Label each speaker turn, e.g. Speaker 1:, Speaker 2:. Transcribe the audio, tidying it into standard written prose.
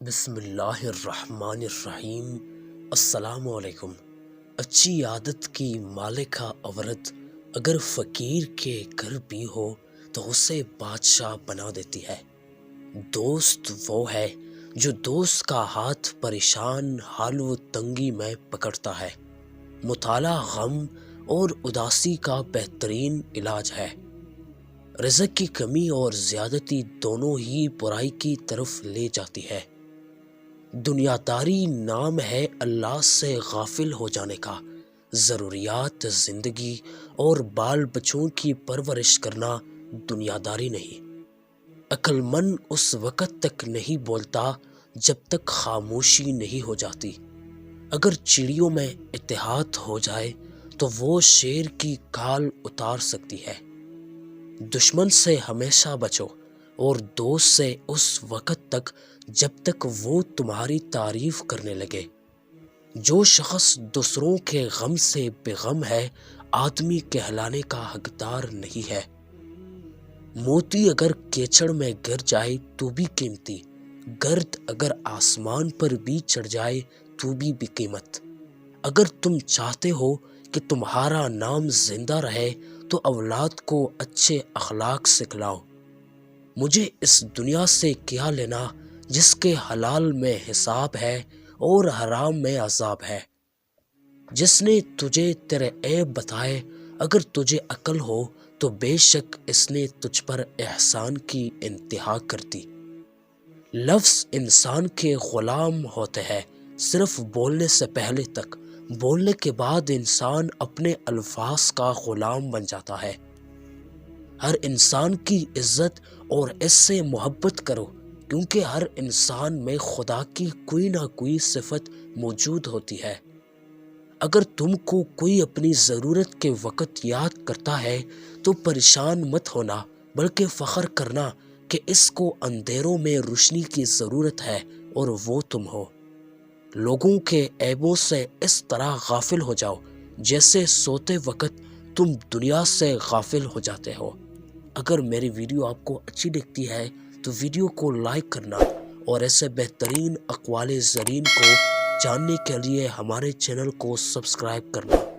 Speaker 1: بسم اللہ الرحمن الرحیم۔ السلام علیکم۔ اچھی عادت کی مالکہ عورت اگر فقیر کے گھر بھی ہو تو اسے بادشاہ بنا دیتی ہے۔ دوست وہ ہے جو دوست کا ہاتھ پریشان حال و تنگی میں پکڑتا ہے۔ مطالعہ غم اور اداسی کا بہترین علاج ہے۔ رزق کی کمی اور زیادتی دونوں ہی برائی کی طرف لے جاتی ہے۔ دنیا داری نام ہے اللہ سے غافل ہو جانے کا۔ ضروریات زندگی اور بال بچوں کی پرورش کرنا دنیا داری نہیں۔ عقل مند اس وقت تک نہیں بولتا جب تک خاموشی نہیں ہو جاتی۔ اگر چڑیوں میں اتحاد ہو جائے تو وہ شیر کی کال اتار سکتی ہے۔ دشمن سے ہمیشہ بچو اور دوست سے اس وقت تک جب تک وہ تمہاری تعریف کرنے لگے۔ جو شخص دوسروں کے غم سے بے غم ہے آدمی کہلانے کا حقدار نہیں ہے۔ موتی اگر کیچڑ میں گر جائے تو بھی قیمتی، گرد اگر آسمان پر بھی چڑھ جائے تو بھی بے قیمت۔ اگر تم چاہتے ہو کہ تمہارا نام زندہ رہے تو اولاد کو اچھے اخلاق سکھلاؤ۔ مجھے اس دنیا سے کیا لینا جس کے حلال میں حساب ہے اور حرام میں عذاب ہے۔ جس نے تجھے تیرے عیب بتائے اگر تجھے عقل ہو تو بے شک اس نے تجھ پر احسان کی انتہا کر دی۔ لفظ انسان کے غلام ہوتے ہیں صرف بولنے سے پہلے تک، بولنے کے بعد انسان اپنے الفاظ کا غلام بن جاتا ہے۔ ہر انسان کی عزت اور اس سے محبت کرو کیونکہ ہر انسان میں خدا کی کوئی نہ کوئی صفت موجود ہوتی ہے۔ اگر تم کو کوئی اپنی ضرورت کے وقت یاد کرتا ہے تو پریشان مت ہونا بلکہ فخر کرنا کہ اس کو اندھیروں میں روشنی کی ضرورت ہے اور وہ تم ہو۔ لوگوں کے عیبوں سے اس طرح غافل ہو جاؤ جیسے سوتے وقت تم دنیا سے غافل ہو جاتے ہو۔ اگر میری ویڈیو آپ کو اچھی لگتی ہے تو ویڈیو کو لائک کرنا اور ایسے بہترین اقوال زرین کو جاننے کے لیے ہمارے چینل کو سبسکرائب کرنا۔